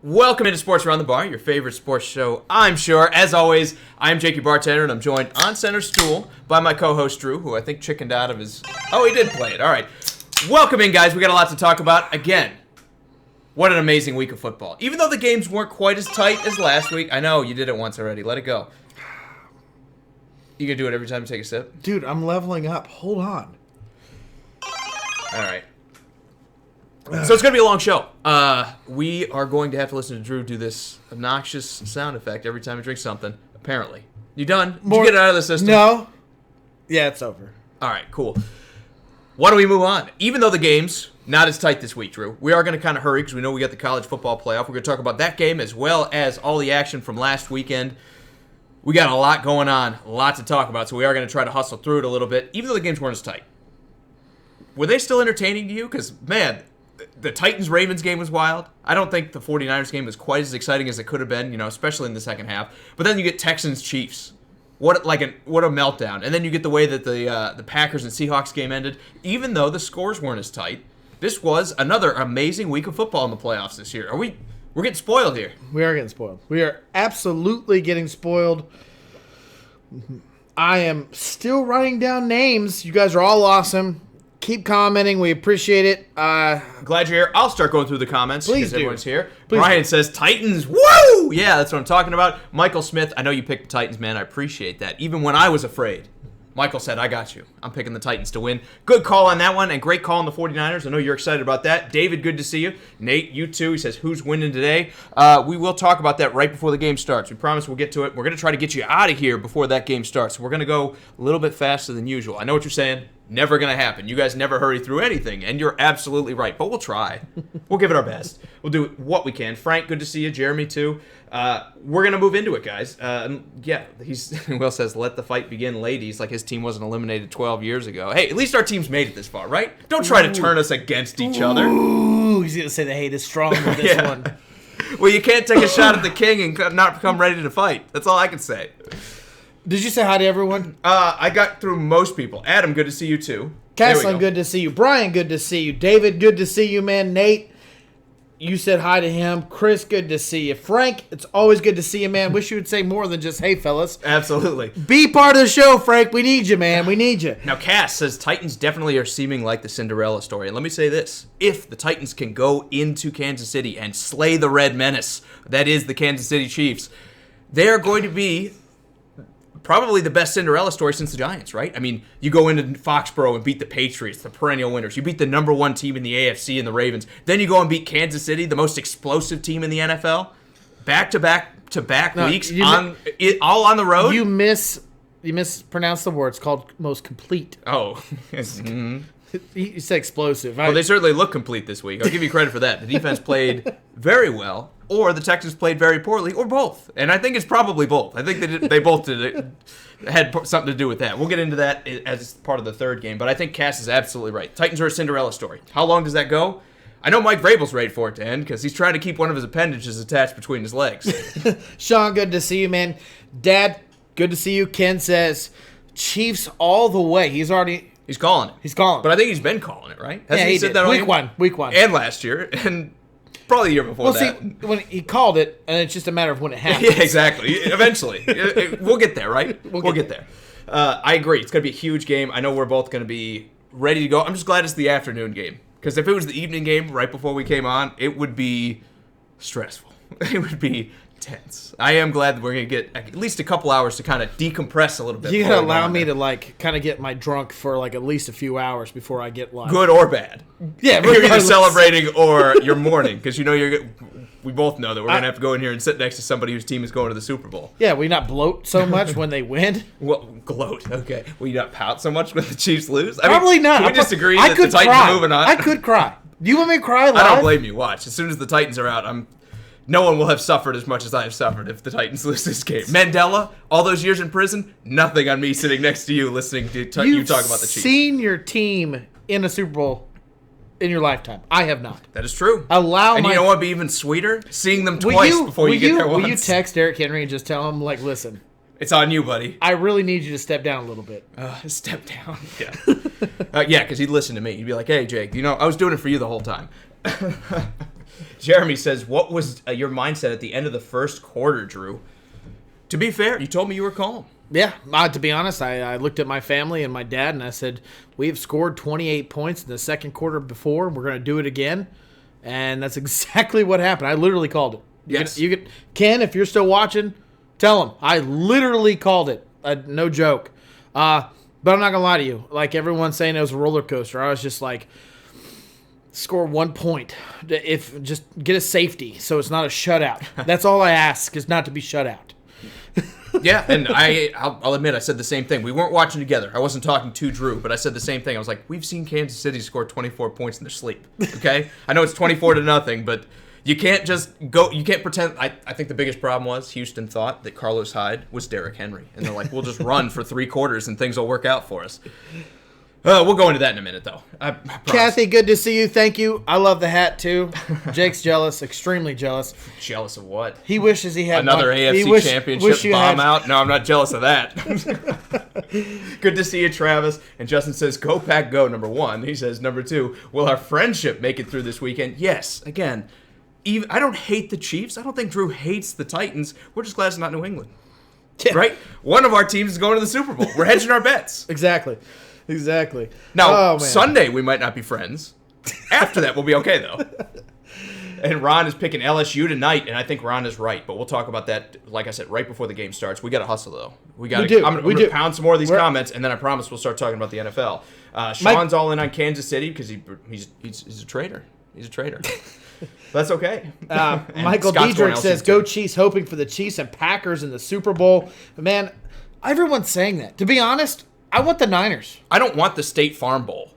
Welcome into Sports Around the Bar, your favorite sports show, I'm sure. As always, I'm Jake, your bartender, and I'm joined on center stool by my co-host, Drew, who I think chickened out of his... Oh, he did play it. All right. Welcome in, guys. We got a lot to talk about. Again, what an amazing week of football. Even though the games weren't quite as tight as last week, I know you did it once already. Let it go. You gonna do it every time you take a sip? Dude, I'm leveling up. Hold on. All right. So it's going to be a long show. We are going to have to listen to Drew do this obnoxious sound effect every time he drinks something, apparently. You done? Did you get it out of the system? No. Yeah, it's over. All right, cool. Why don't we move on? Even though the game's not as tight this week, Drew, we are going to kind of hurry because we know we got the college football playoff. We're going to talk about that game as well as all the action from last weekend. We got a lot going on, a lot to talk about, so we are going to try to hustle through it a little bit, even though the games weren't as tight. Were they still entertaining to you? Because, man... The Titans-Ravens game was wild. I don't think the 49ers game was quite as exciting as it could have been, especially in the second half. But then you get Texans-Chiefs. What a meltdown. And then you get the way that the Packers and Seahawks game ended. Even though the scores weren't as tight, this was another amazing week of football in the playoffs this year. We're getting spoiled here. We are getting spoiled. We are absolutely getting spoiled. I am still writing down names. You guys are all awesome. Keep commenting. We appreciate it. Glad you're here. I'll start going through the comments because everyone's here. Please Brian says, Titans, woo! Yeah, that's what I'm talking about. Michael Smith, I know you picked the Titans, man. I appreciate that. Even when I was afraid, Michael said, I got you. I'm picking the Titans to win. Good call on that one, and great call on the 49ers. I know you're excited about that. David, good to see you. Nate, you too. He says, who's winning today? We will talk about that right before the game starts. We promise we'll get to it. We're going to try to get you out of here before that game starts. We're going to go a little bit faster than usual. I know what you're saying. Never going to happen. You guys never hurry through anything, and you're absolutely right. But we'll try. We'll give it our best. We'll do what we can. Frank, good to see you. Jeremy, too. We're going to move into it, guys. Will says, let the fight begin, ladies, like his team wasn't eliminated 12 years ago. Hey, at least our team's made it this far, right? Don't try to turn us against each other. Ooh, he's going to say the hate is strong with this one. Well, you can't take a shot at the king and not come ready to fight. That's all I can say. Did you say hi to everyone? I got through most people. Adam, good to see you too. Caslin, good to see you. Brian, good to see you. David, good to see you, man. Nate, you said hi to him. Chris, good to see you. Frank, it's always good to see you, man. Wish you would say more than just, hey, fellas. Absolutely. Be part of the show, Frank. We need you, man. We need you. Now, Cass says Titans definitely are seeming like the Cinderella story. And let me say this. If the Titans can go into Kansas City and slay the Red Menace, that is the Kansas City Chiefs, they are going to be... probably the best Cinderella story since the Giants, right? I mean, you go into Foxborough and beat the Patriots, the perennial winners. You beat the number one team in the AFC and the Ravens. Then you go and beat Kansas City, the most explosive team in the NFL. Back-to-back weeks, all on the road. You mispronounced the word. It's called most complete. Oh. You said explosive. Well, they certainly look complete this week. I'll give you credit for that. The defense played very well, or the Texans played very poorly, or both. And I think it's probably both. I think they both did it. Had something to do with that. We'll get into that as part of the third game, but I think Cass is absolutely right. Titans are a Cinderella story. How long does that go? I know Mike Vrabel's ready for it to end because he's trying to keep one of his appendages attached between his legs. Sean, good to see you, man. Dad, good to see you. Ken says, Chiefs all the way. He's calling it. But I think he's been calling it, right? Hasn't he said that week one. And last year. And probably the year before that. See, when he called it, and it's just a matter of when it happens. Yeah, exactly. Eventually. We'll get there, right? We'll get there. I agree. It's going to be a huge game. I know we're both going to be ready to go. I'm just glad it's the afternoon game. Because if it was the evening game right before we came on, it would be stressful. It would be tense. I am glad that we're going to get at least a couple hours to kind of decompress a little bit. You got to allow me to kind of get my drunk for at least a few hours before I get live. Good or bad. Yeah, you're either celebrating or you're mourning because we both know that we're going to have to go in here and sit next to somebody whose team is going to the Super Bowl. Yeah, we not bloat so much when they win. Well, gloat. Okay. Will you not pout so much when the Chiefs lose? Probably not. Can we just agree that the Titans are moving on? I could cry. Do you want me to cry live? I don't blame you. Watch. As soon as the Titans are out, no one will have suffered as much as I have suffered if the Titans lose this game. Mandela, all those years in prison, nothing on me sitting next to you listening to you talk about the Chiefs. You've seen your team in a Super Bowl in your lifetime. I have not. That is true. You know what would be even sweeter? Seeing them twice before you get there once. Will you text Derrick Henry and just tell him, listen, it's on you, buddy. I really need you to step down a little bit. Step down? Yeah. Yeah, because he'd listen to me. He'd be like, hey, Jake, I was doing it for you the whole time. Jeremy says, what was your mindset at the end of the first quarter, Drew? To be fair, you told me you were calm. Yeah, to be honest, I looked at my family and my dad, and I said, we have scored 28 points in the second quarter before. We're going to do it again. And that's exactly what happened. I literally called it. Yes. Ken, if you're still watching, tell him. I literally called it. No joke. But I'm not going to lie to you. Like everyone's saying it was a roller coaster. I was just like, score 1 point. If just get a safety so it's not a shutout. That's all I ask is not to be shut out. Yeah, and I'll admit I said the same thing. We weren't watching together. I wasn't talking to Drew, but I said the same thing. I was like, we've seen Kansas City score 24 points in their sleep. Okay? I know it's 24-0, but you can't just go. You can't pretend. I think the biggest problem was Houston thought that Carlos Hyde was Derrick Henry, and they're like, we'll just run for 3 quarters and things will work out for us. We'll go into that in a minute, though. I Kathy, good to see you. Thank you. I love the hat, too. Jake's jealous, extremely jealous. Jealous of what? He wishes he had another AFC Championship bomb out. No, I'm not jealous of that. Good to see you, Travis. And Justin says, "Go Pack, go." Number 1. He says, number 2. Will our friendship make it through this weekend? Yes. Again, I don't hate the Chiefs. I don't think Drew hates the Titans. We're just glad it's not New England, right? One of our teams is going to the Super Bowl. We're hedging our bets. Exactly. Now, Sunday we might not be friends. After that, we'll be okay, though. And Ron is picking LSU tonight, and I think Ron is right. But we'll talk about that, like I said, right before the game starts. We got to hustle, though. I'm going to pound some more of these comments, and then I promise we'll start talking about the NFL. Sean's all in on Kansas City because he's a traitor. He's a traitor. That's okay. Michael Diedrich says, "Go Chiefs," hoping for the Chiefs and Packers in the Super Bowl. But man, everyone's saying that. To be honest, I want the Niners. I don't want the State Farm Bowl.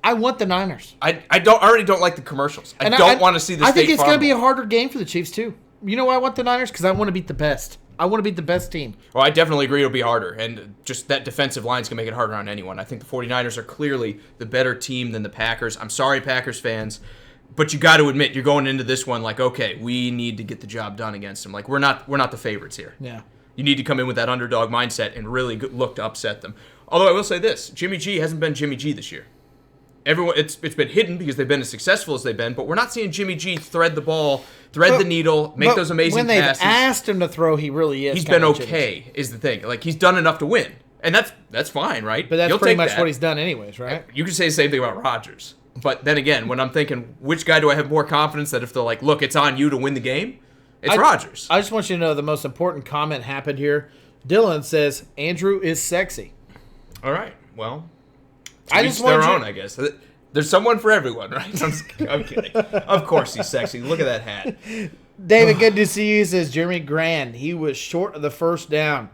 I want the Niners. I already don't like the commercials. I don't want to see the State Farm Bowl. I think it's going to be a harder game for the Chiefs, too. You know why I want the Niners? Because I want to beat the best. I want to beat the best team. Well, I definitely agree it'll be harder. And just that defensive line is going to make it harder on anyone. I think the 49ers are clearly the better team than the Packers. I'm sorry, Packers fans. But you got to admit, you're going into this one like, okay, we need to get the job done against them. Like, we're not the favorites here. Yeah. You need to come in with that underdog mindset and really look to upset them. Although I will say this, Jimmy G hasn't been Jimmy G this year. It's been hidden because they've been as successful as they've been, but we're not seeing Jimmy G thread the ball, the needle, make those amazing passes. When they've asked him to throw, he really is. He's been okay, is the thing. Like, he's done enough to win. And that's fine, right? But that's pretty much what he's done anyways, right? You could say the same thing about Rodgers. But then again, when I'm thinking, which guy do I have more confidence that if they're like, look, it's on you to win the game, it's Rodgers. I just want you to know the most important comment happened here. Dylan says, Andrew is sexy. All right. Well, I each their own, I guess. There's someone for everyone, right? I'm kidding. Of course he's sexy. Look at that hat. David, good to see you, says Jeremy Grand. He was short of the first down.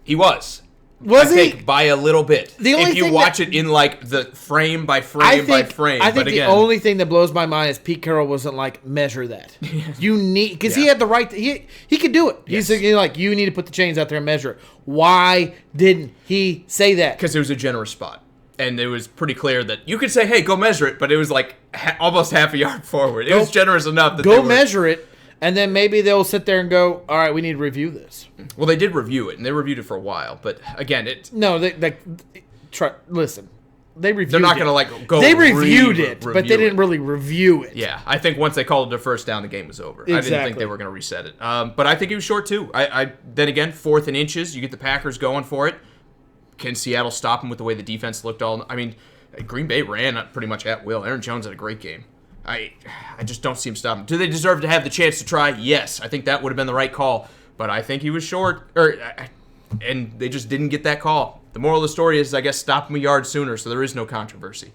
He was. Was he? By a little bit. If you watch it in like the frame by frame by frame. I think the only thing that blows my mind is Pete Carroll wasn't like, measure that. You need, because he had the right, he could do it. Yes. He's like, you need to put the chains out there and measure it. Why didn't he say that? Because it was a generous spot. And it was pretty clear that you could say, hey, go measure it, but it was like almost half a yard forward. It was generous enough that measure it. And then maybe they'll sit there and go, all right, we need to review this. Well, they did review it, and they reviewed it for a while. But again, listen, they reviewed it. They're not going to like go. They reviewed it, but they didn't really review it. Yeah, I think once they called it a first down, the game was over. Exactly. I didn't think they were going to reset it. But I think he was short too. Then again, 4th and inches, you get the Packers going for it. Can Seattle stop him with the way the defense looked? Green Bay ran pretty much at will. Aaron Jones had a great game. I just don't see him stopping. Do they deserve to have the chance to try? Yes. I think that would have been the right call. But I think he was short. And they just didn't get that call. The moral of the story is, I guess, stop him a yard sooner, so there is no controversy.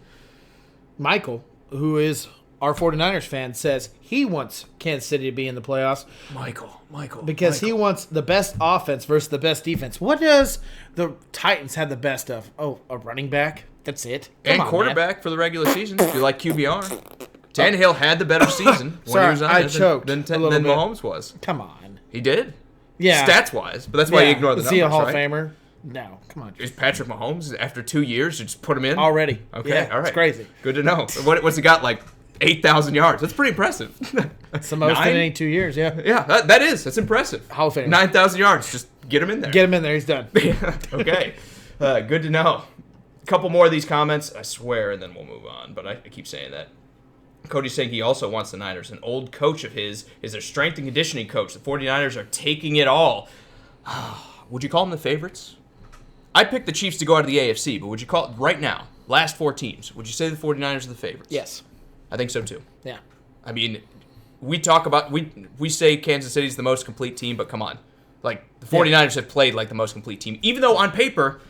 Michael, who is our 49ers fan, says he wants Kansas City to be in the playoffs. Michael. Because he wants the best offense versus the best defense. What does the Titans have the best of? Oh, a running back? That's it. Come on, quarterback for the regular season, if you like QBR. Tannehill had the better season when he was on I choked than Mahomes was. Come on. He did? Yeah. Stats-wise, but that's why you ignore the numbers, Is he a Hall of right? Famer? No, come on. Is Patrick Mahomes, after 2 years, you just put him in? Already. Okay, yeah, all right. It's crazy. Good to know. What's he got, like 8,000 yards? That's pretty impressive. It's the most in any 2 years, yeah. Yeah, that's impressive. Hall of Fame. 9,000 yards. Just get him in there. Get him in there. He's done. Okay. Good to know. A couple more of these comments, I swear, and then we'll move on. But I keep saying that. Cody's saying he also wants the Niners. An old coach of his is their strength and conditioning coach. The 49ers are taking it all. Would you call them the favorites? I picked the Chiefs to go out of the AFC, but would you call it right now, last 4 teams, would you say the 49ers are the favorites? Yes. I think so too. Yeah. I mean, we talk about, we say Kansas City's the most complete team, but come on. Like, the 49ers have played like the most complete team. Even though on paper,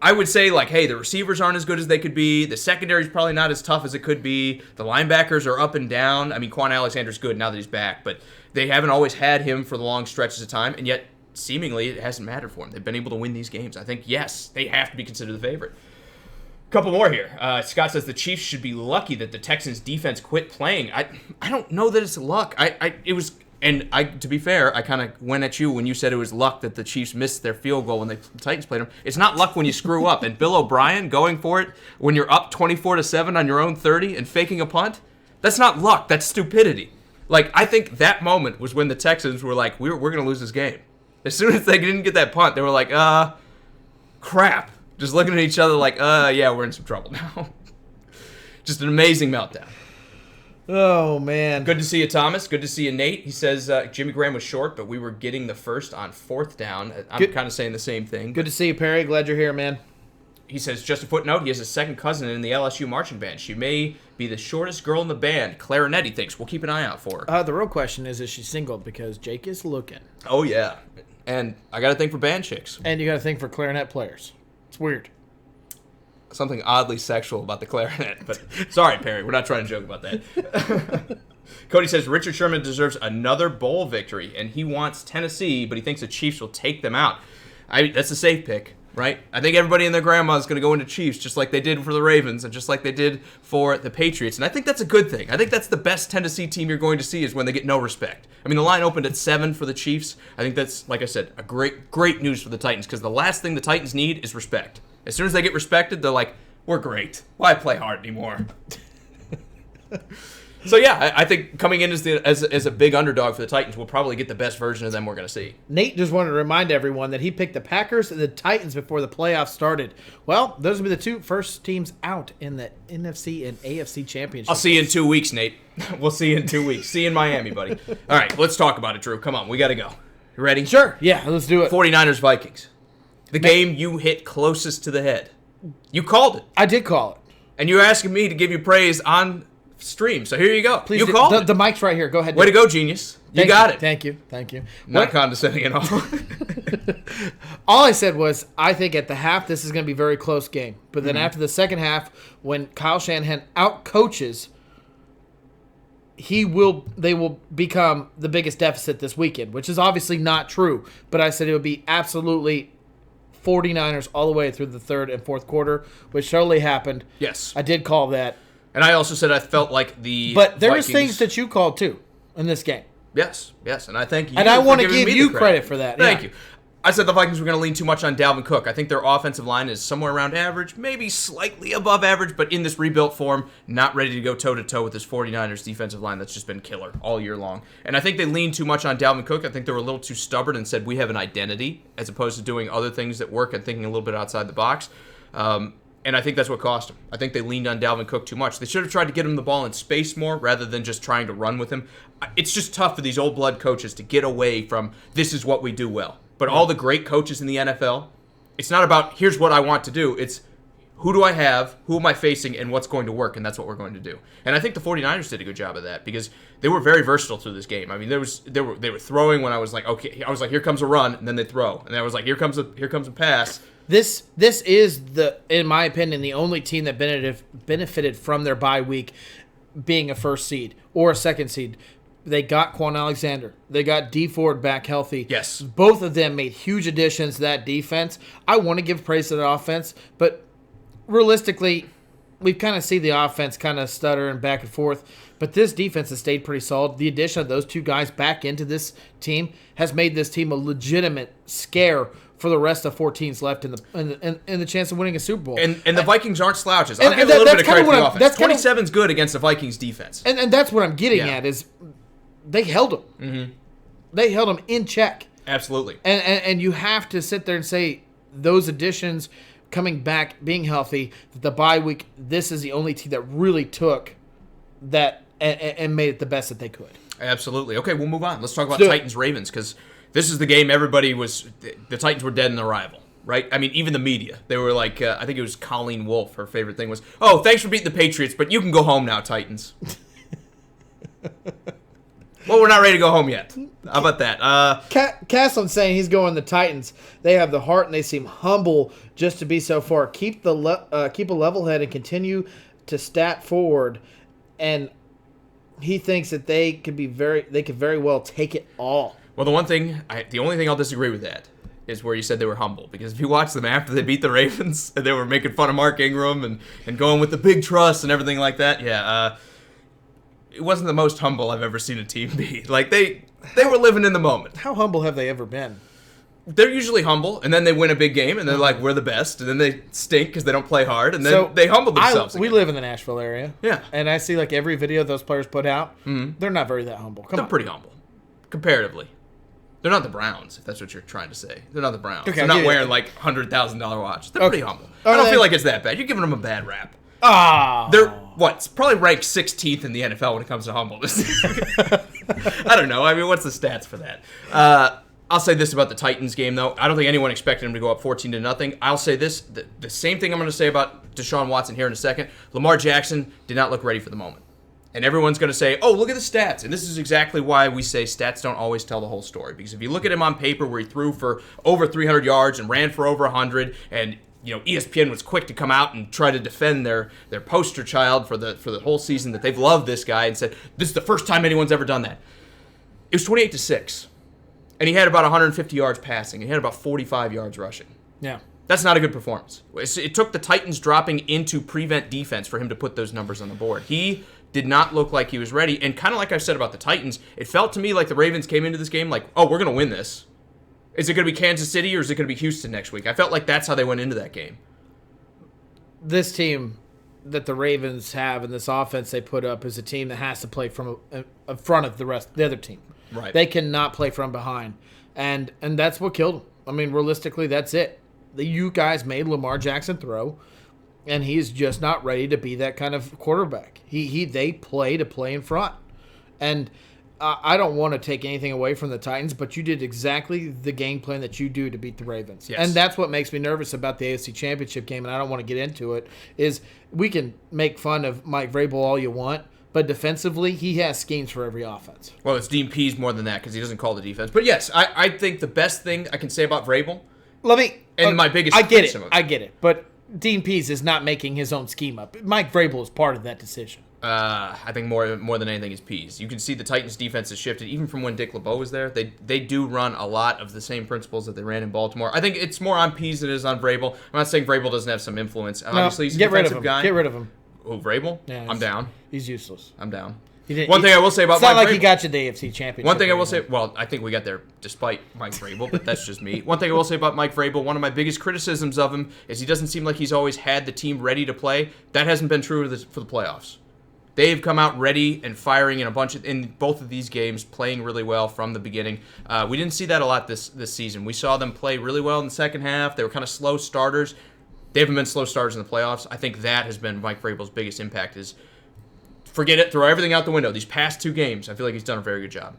I would say, like, hey, the receivers aren't as good as they could be. The secondary's probably not as tough as it could be. The linebackers are up and down. I mean, Quan Alexander's good now that he's back, but they haven't always had him for the long stretches of time, and yet seemingly it hasn't mattered for them. They've been able to win these games. I think, yes, they have to be considered the favorite. Couple more here. Scott says the Chiefs should be lucky that the Texans defense quit playing. I don't know that it's luck. To be fair, I kind of went at you when you said it was luck that the Chiefs missed their field goal when the Titans played them. It's not luck when you screw up. And Bill O'Brien going for it when you're up 24-7 on your own 30 and faking a punt, that's not luck. That's stupidity. Like, I think that moment was when the Texans were like, we're going to lose this game. As soon as they didn't get that punt, they were like, crap. Just looking at each other like, yeah, we're in some trouble now. Just an amazing meltdown. Oh, man. Good to see you, Thomas. Good to see you, Nate. He says Jimmy Graham was short, but we were getting the first on 4th down. I'm kind of saying the same thing. Good to see you, Perry. Glad you're here, man. He says, just a footnote, he has a second cousin in the LSU marching band. She may be the shortest girl in the band. Clarinet, he thinks. We'll keep an eye out for her. The real question is she single? Because Jake is looking. Oh, yeah. And I got to think for band chicks. And you got to think for clarinet players. It's weird. Something oddly sexual about the clarinet. But sorry, Perry, we're not trying to joke about that. Cody says Richard Sherman deserves another bowl victory, and he wants Tennessee, but he thinks the Chiefs will take them out. That's a safe pick, right? I think everybody and their grandma is going to go into Chiefs, just like they did for the Ravens and just like they did for the Patriots. And I think that's a good thing. I think that's the best Tennessee team you're going to see is when they get no respect. I mean, the line opened at 7 for the Chiefs. I think that's, like I said, a great news for the Titans because the last thing the Titans need is respect. As soon as they get respected, they're like, we're great. Why play hard anymore? So, yeah, I think coming in as a big underdog for the Titans, we'll probably get the best version of them we're going to see. Nate just wanted to remind everyone that he picked the Packers and the Titans before the playoffs started. Well, those will be the 2 first teams out in the NFC and AFC championships. I'll see you in 2 weeks, Nate. We'll see you in 2 weeks. See you in Miami, buddy. All right, let's talk about it, Drew. Come on, we got to go. You ready? Sure. Yeah, let's do it. 49ers-Vikings. The game you hit closest to the head. You called it. I did call it. And you're asking me to give you praise on stream. So here you go. Please, you called it. The mic's right here. Go ahead. Way to go, genius. You got it. Thank you. Not condescending at all. All I said was, I think at the half, this is going to be a very close game. But then after the second half, when Kyle Shanahan out-coaches, they will become the biggest deficit this weekend, which is obviously not true. But I said it would be absolutely 49ers all the way through the 3rd and 4th quarter, which totally happened. Yes. I did call that. And I also said I felt like But there was things that you called, too, in this game. Yes, and I thank you. And I want to for give giving me you the credit for that. Thank you. I said the Vikings were going to lean too much on Dalvin Cook. I think their offensive line is somewhere around average, maybe slightly above average, but in this rebuilt form, not ready to go toe-to-toe with this 49ers defensive line that's just been killer all year long. And I think they leaned too much on Dalvin Cook. I think they were a little too stubborn and said we have an identity as opposed to doing other things that work and thinking a little bit outside the box. And I think that's what cost them. I think they leaned on Dalvin Cook too much. They should have tried to get him the ball in space more rather than just trying to run with him. It's just tough for these old blood coaches to get away from this is what we do well. But all the great coaches in the NFL, it's not about here's what I want to do. It's who do I have, who am I facing, and what's going to work, and that's what we're going to do. And I think the 49ers did a good job of that because they were very versatile through this game. I mean, they were throwing when I was like, okay, I was like, here comes a run, and then they throw. And I was like, here comes a pass. This is in my opinion, the only team that benefited from their bye week being a first seed or a second seed. They got Quan Alexander. They got Dee Ford back healthy. Yes. Both of them made huge additions to that defense. I want to give praise to the offense, but realistically, we kind of see the offense kind of stutter and back and forth. But this defense has stayed pretty solid. The addition of those 2 guys back into this team has made this team a legitimate scare for the rest of 4 teams left in the chance of winning a Super Bowl. And the Vikings aren't slouches. I'll give a little bit of credit to the offense. 27's good against the Vikings defense. And that's what I'm getting at is they held them. Mm-hmm. They held them in check. Absolutely. And you have to sit there and say those additions coming back, being healthy, the bye week, this is the only team that really took that and made it the best that they could. Absolutely. Okay, we'll move on. Let's talk about do it. Titans-Ravens, because this is the game everybody was... The Titans were dead in the rival, right? I mean, even the media. They were like, I think it was Colleen Wolfe, her favorite thing was, oh, thanks for beating the Patriots, but you can go home now, Titans. Well, we're not ready to go home yet. How about that? Castle's saying he's going the Titans. They have the heart and they seem humble just to be so far. Keep a level head and continue to stat forward. And he thinks that they could very well take it all. Well, the only thing I'll disagree with that is where you said they were humble. Because if you watch them after they beat the Ravens and they were making fun of Mark Ingram and going with the big trust and everything like that, it wasn't the most humble I've ever seen a team be. Like, they were living in the moment. How humble have they ever been? They're usually humble, and then they win a big game, and they're like, we're the best, and then they stink because they don't play hard, and then they humble themselves We live in the Nashville area. Yeah. And I see, like, every video those players put out, they're not very that humble. They're pretty humble, comparatively. They're not the Browns, if that's what you're trying to say. They're not the Browns. Okay, they're not wearing, like, $100,000 watches. They're pretty humble. I don't feel like it's that bad. You're giving them a bad rap. Oh. They're, it's probably ranked 16th in the NFL when it comes to humbleness. I don't know. I mean, what's the stats for that? I'll say this about the Titans game, though. I don't think anyone expected them to go up 14-0. I'll say this. The same thing I'm going to say about Deshaun Watson here in a second. Lamar Jackson did not look ready for the moment. And everyone's going to say, oh, look at the stats. And this is exactly why we say stats don't always tell the whole story. Because if you look at him on paper where he threw for over 300 yards and ran for over 100 and ESPN was quick to come out and try to defend their poster child for the whole season, that they've loved this guy and said, this is the first time anyone's ever done that. It was 28-6. And he had about 150 yards passing. And he had about 45 yards rushing. Yeah. That's not a good performance. It took the Titans dropping into prevent defense for him to put those numbers on the board. He did not look like he was ready. And kind of like I said about the Titans, it felt to me like the Ravens came into this game like, oh, we're going to win this. Is it going to be Kansas City or is it going to be Houston next week? I felt like that's how they went into that game. This team that the Ravens have and this offense they put up is a team that has to play from in front of the other team. Right. They cannot play from behind. And that's what killed them. I mean, realistically, that's it. You guys made Lamar Jackson throw, and he's just not ready to be that kind of quarterback. They play to play in front. And I don't want to take anything away from the Titans, but you did exactly the game plan that you do to beat the Ravens. Yes. And that's what makes me nervous about the AFC Championship game, and I don't want to get into it, is we can make fun of Mike Vrabel all you want, but defensively, he has schemes for every offense. Well, it's Dean Pease more than that because he doesn't call the defense. But yes, I think the best thing I can say about Vrabel, my biggest criticism. I get it. But Dean Pease is not making his own scheme up. Mike Vrabel is part of that decision. I think more than anything is Pease. You can see the Titans' defense has shifted even from when Dick LeBeau was there. They do run a lot of the same principles that they ran in Baltimore. I think it's more on Pease than it is on Vrabel. I'm not saying Vrabel doesn't have some influence. Obviously, he's a defensive guy. Get rid of him. Oh, Vrabel? Yeah, I'm down. He's useless. I'm down. One thing I will say about Mike Vrabel. It's not like he got you the AFC Championship. One thing I will say, well, I think we got there despite Mike Vrabel, but that's just me. One thing I will say about Mike Vrabel, one of my biggest criticisms of him is he doesn't seem like he's always had the team ready to play. That hasn't been true for the playoffs. They've come out ready and firing in both of these games, playing really well from the beginning. We didn't see that a lot this season. We saw them play really well in the second half. They were kind of slow starters. They haven't been slow starters in the playoffs. I think that has been Mike Vrabel's biggest impact is forget it, throw everything out the window. These past two games, I feel like he's done a very good job.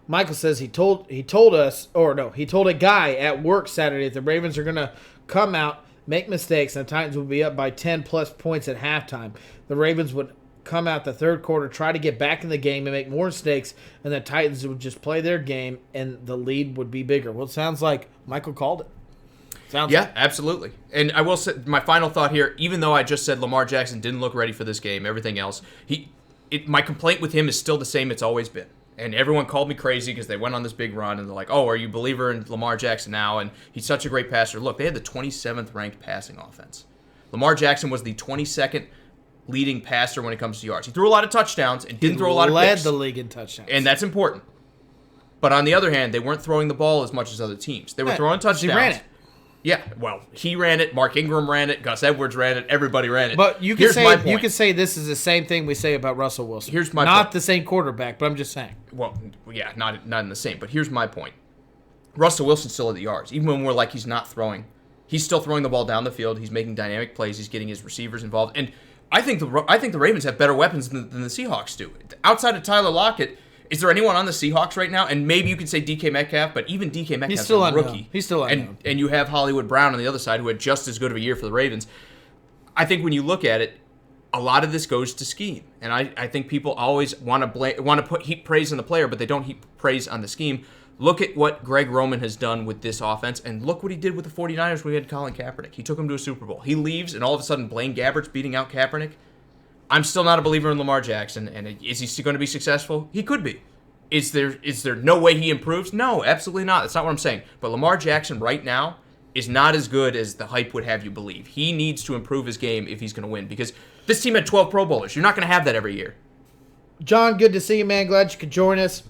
Michael says he told a guy at work Saturday that the Ravens are going to come out, make mistakes, and the Titans will be up by 10-plus points at halftime. The Ravens would come out the third quarter, try to get back in the game and make more mistakes, and the Titans would just play their game, and the lead would be bigger. Well, it sounds like Michael called it. Absolutely. And I will say, my final thought here, even though I just said Lamar Jackson didn't look ready for this game, everything else, my complaint with him is still the same it's always been. And everyone called me crazy because they went on this big run, and they're like, oh, are you a believer in Lamar Jackson now? And he's such a great passer. Look, they had the 27th ranked passing offense. Lamar Jackson was the 22nd leading passer when it comes to yards. He threw a lot of touchdowns and didn't throw a lot of picks. Led the league in touchdowns. And that's important. But on the other hand, they weren't throwing the ball as much as other teams. They were throwing touchdowns. He ran it. Yeah, well, he ran it. Mark Ingram ran it. Gus Edwards ran it. Everybody ran it. But you can say this is the same thing we say about Russell Wilson. Here's my not point. the same quarterback, but I'm just saying. Well, yeah, not in the same. But here's my point. Russell Wilson's still at the yards, even when we're like he's not throwing. He's still throwing the ball down the field. He's making dynamic plays. He's getting his receivers involved. And I think the Ravens have better weapons than the Seahawks do. outside of Tyler Lockett, is there anyone on the Seahawks right now? And maybe you could say DK Metcalf, but even DK Metcalf's still a unknown. rookie. He's still unknown. And you have Hollywood Brown on the other side, who had just as good of a year for the Ravens. I think when you look at it, a lot of this goes to scheme. And I think people always want to heap praise on the player, but they don't heap praise on the scheme. Look at what Greg Roman has done with this offense, and look what he did with the 49ers when he had Colin Kaepernick. He took him to a Super Bowl. He leaves, and all of a sudden Blaine Gabbert's beating out Kaepernick. I'm still not a believer in Lamar Jackson, and is he still going to be successful? He could be. Is there no way he improves? No, absolutely not. That's not what I'm saying. But Lamar Jackson right now is not as good as the hype would have you believe. He needs to improve his game if he's going to win, because this team had 12 Pro Bowlers. You're not going to have that every year. John, good to see you, man. Glad you could join us.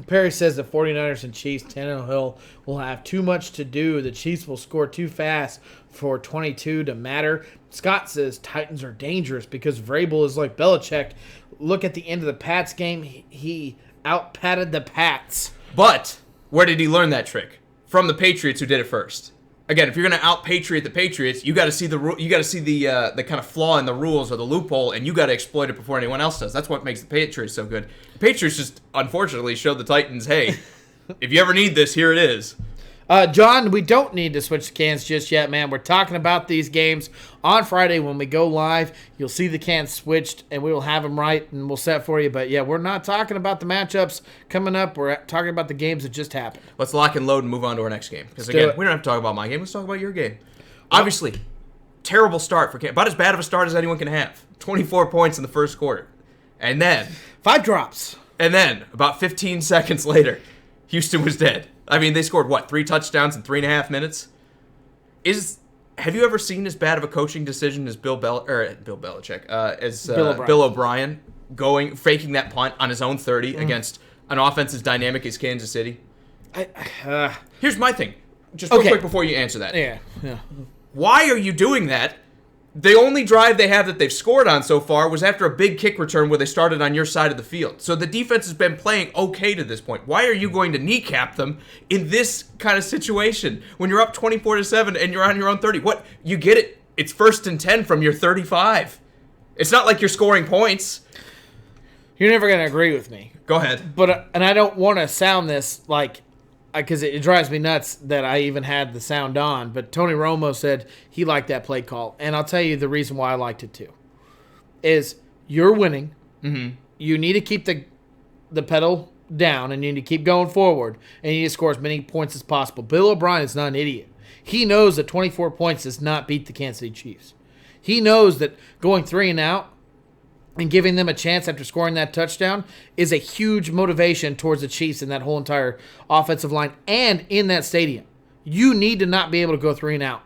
Perry says the 49ers and Chiefs, Tannehill will have too much to do. The Chiefs will score too fast for 22 to matter. Scott says Titans are dangerous because Vrabel is like Belichick. Look at the end of the Pats game. He out-patted the Pats. But where did he learn that trick? From the Patriots, who did it first. Again, if you're going to out-Patriot the Patriots, you got to see the kind of flaw in the rules or the loophole, and you got to exploit it before anyone else does. That's what makes the Patriots so good. The Patriots just, unfortunately, showed the Titans, hey, if you ever need this, here it is. John, we don't need to switch the cans just yet, man. We're talking about these games on Friday when we go live. You'll see the cans switched, and we will have them right, and we'll set for you. But, yeah, we're not talking about the matchups coming up. We're talking about the games that just happened. Let's lock and load and move on to our next game. Because, again, we don't have to talk about my game. Let's talk about your game. Obviously, terrible start for about as bad of a start as anyone can have. 24 points in the first quarter. And then 5 drops. And then, about 15 seconds later, Houston was dead. I mean, they scored, 3 touchdowns in 3.5 minutes? Have you ever seen as bad of a coaching decision as Bill Belichick, Bill O'Brien faking that punt on his own 30 against an offense as dynamic as Kansas City? Here's my thing. Just real quick before you answer that. Yeah. Why are you doing that? The only drive they have that they've scored on so far was after a big kick return where they started on your side of the field. So the defense has been playing okay to this point. Why are you going to kneecap them in this kind of situation when you're up 24-7 and you're on your own 30? What? You get it. It's 1st and 10 from your 35. It's not like you're scoring points. You're never going to agree with me. Go ahead. And I don't want to sound this like, because it drives me nuts that I even had the sound on. But Tony Romo said he liked that play call. And I'll tell you the reason why I liked it too. Is you're winning. Mm-hmm. You need to keep the pedal down and you need to keep going forward. And you need to score as many points as possible. Bill O'Brien is not an idiot. He knows that 24 points does not beat the Kansas City Chiefs. He knows that going 3 and out and giving them a chance after scoring that touchdown is a huge motivation towards the Chiefs and that whole entire offensive line and in that stadium. You need to not be able to go 3 and out.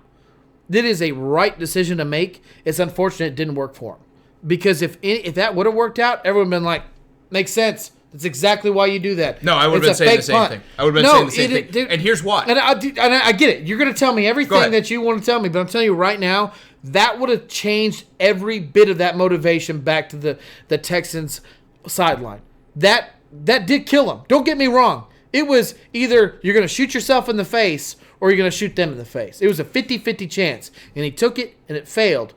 That is a right decision to make. It's unfortunate it didn't work for him. Because if that would have worked out, everyone would have been like, makes sense. That's exactly why you do that. No, I would have been saying the same thing. I would have been saying the same thing. And here's why. And I get it. You're going to tell me everything that you want to tell me, but I'm telling you right now, that would have changed every bit of that motivation back to the Texans sideline. That did kill them. Don't get me wrong. It was either you're going to shoot yourself in the face or you're going to shoot them in the face. It was a 50-50 chance, and he took it, and it failed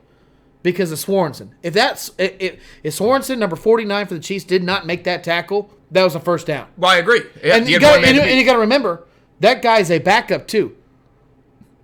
because of Swanson. If Swanson, number 49 for the Chiefs, did not make that tackle, that was a first down. Well, I agree. Yeah, and you got to remember, that guy's a backup too.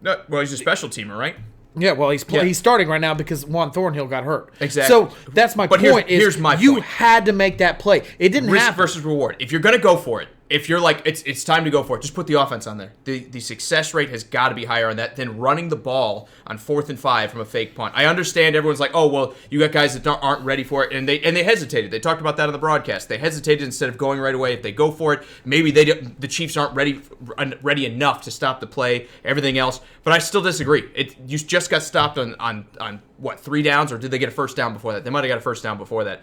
No, well, he's a special teamer, right? Yeah, well, he's starting right now because Juan Thornhill got hurt. Exactly. So that's my point. Here's my point. You had to make that play. It didn't happen. Risk versus reward. If you're going to go for it, if you're like, it's time to go for it, just put the offense on there. The success rate has got to be higher on that than running the ball on 4th and 5 from a fake punt. I understand everyone's like, oh, well, you got guys that aren't ready for it, and they hesitated. They talked about that on the broadcast. They hesitated instead of going right away. If they go for it, maybe the Chiefs aren't ready enough to stop the play, everything else. But I still disagree. You just got stopped on what, 3 downs, or did they get a first down before that? They might have got a first down before that.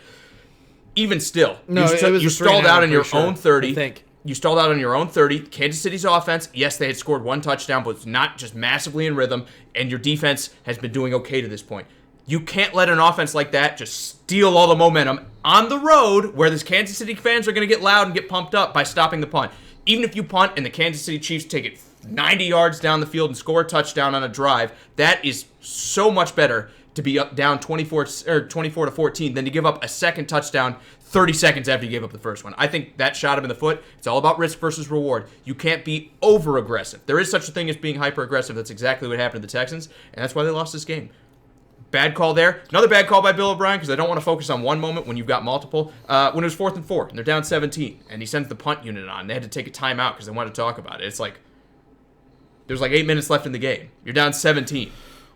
Even still, you stalled out on your own 30. I think. You stalled out on your own 30. Kansas City's offense, yes, they had scored 1 touchdown, but it's not just massively in rhythm, and your defense has been doing okay to this point. You can't let an offense like that just steal all the momentum on the road where the Kansas City fans are going to get loud and get pumped up by stopping the punt. Even if you punt and the Kansas City Chiefs take it 90 yards down the field and score a touchdown on a drive, that is so much better to be up down 24 to 14 than to give up a second touchdown 30 seconds after you gave up the first one. I think that shot him in the foot. It's all about risk versus reward. You can't be over-aggressive. There is such a thing as being hyper-aggressive. That's exactly what happened to the Texans, and that's why they lost this game. Bad call there. Another bad call by Bill O'Brien, because I don't want to focus on one moment when you've got multiple. When it was 4th and 4, and they're down 17, and he sends the punt unit on. They had to take a timeout because they wanted to talk about it. It's like, there's like 8 minutes left in the game. You're down 17.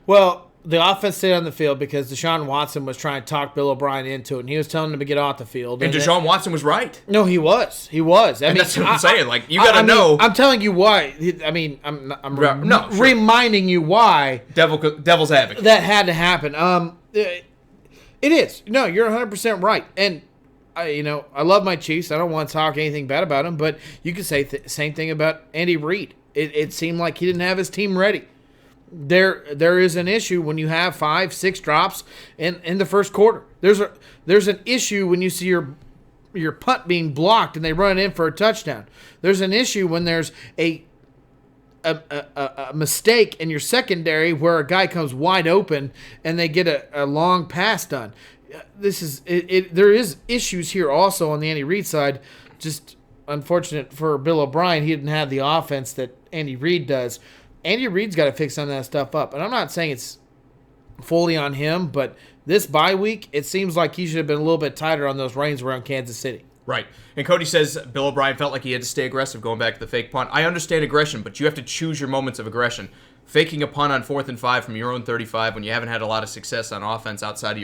Well, the offense stayed on the field because Deshaun Watson was trying to talk Bill O'Brien into it, and he was telling him to get off the field. And Deshaun Watson was right. No, he was. I mean, that's what I'm saying. Like, you got to know. I'm telling you why. I mean, I'm reminding you why. Devil's advocate. That had to happen. It is. No, you're 100% right. And, I love my Chiefs. I don't want to talk anything bad about them, but you could say the same thing about Andy Reid. It seemed like he didn't have his team ready. There is an issue when you have 5-6 drops in the first quarter. There's an issue when you see your punt being blocked and they run it in for a touchdown. There's an issue when there's a mistake in your secondary where a guy comes wide open and they get a long pass done. There is issues here also on the Andy Reid side. Just unfortunate for Bill O'Brien, he didn't have the offense that Andy Reid does. Andy Reid's got to fix some of that stuff up. And I'm not saying it's fully on him, but this bye week, it seems like he should have been a little bit tighter on those reins around Kansas City. Right. And Cody says Bill O'Brien felt like he had to stay aggressive going back to the fake punt. I understand aggression, but you have to choose your moments of aggression. Faking a punt on 4th and 5 from your own 35 when you haven't had a lot of success on offense outside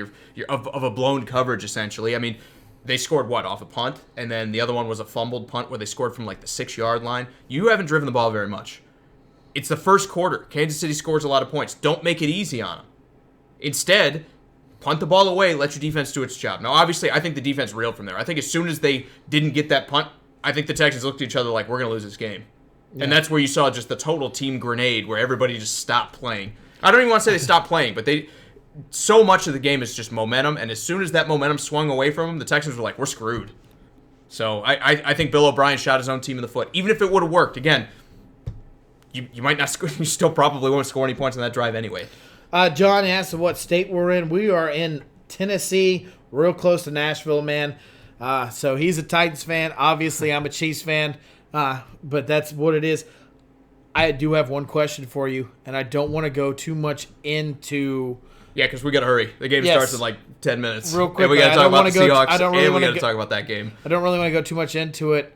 of a blown coverage, essentially. I mean, they scored off a punt, and then the other one was a fumbled punt where they scored from like the 6-yard line. You haven't driven the ball very much. It's the first quarter. Kansas City scores a lot of points. Don't make it easy on them. Instead, punt the ball away, let your defense do its job. Now, obviously, I think the defense reeled from there. I think as soon as they didn't get that punt, I think the Texans looked at each other like, we're going to lose this game. Yeah. And that's where you saw just the total team grenade where everybody just stopped playing. I don't even want to say they stopped playing, but so much of the game is just momentum, and as soon as that momentum swung away from them, the Texans were like, we're screwed. So I think Bill O'Brien shot his own team in the foot. Even if it would have worked, again, you might not score. You still probably won't score any points on that drive anyway. John asked what state we're in. We are in Tennessee, real close to Nashville, man. So he's a Titans fan. Obviously, I'm a Chiefs fan, but that's what it is. I do have one question for you, and I don't want to go too much into. Yeah, because we got to hurry. The game starts in like 10 minutes. Real quick, and we got to talk about the Seahawks, and we got to talk about that game. I don't really want to go too much into it.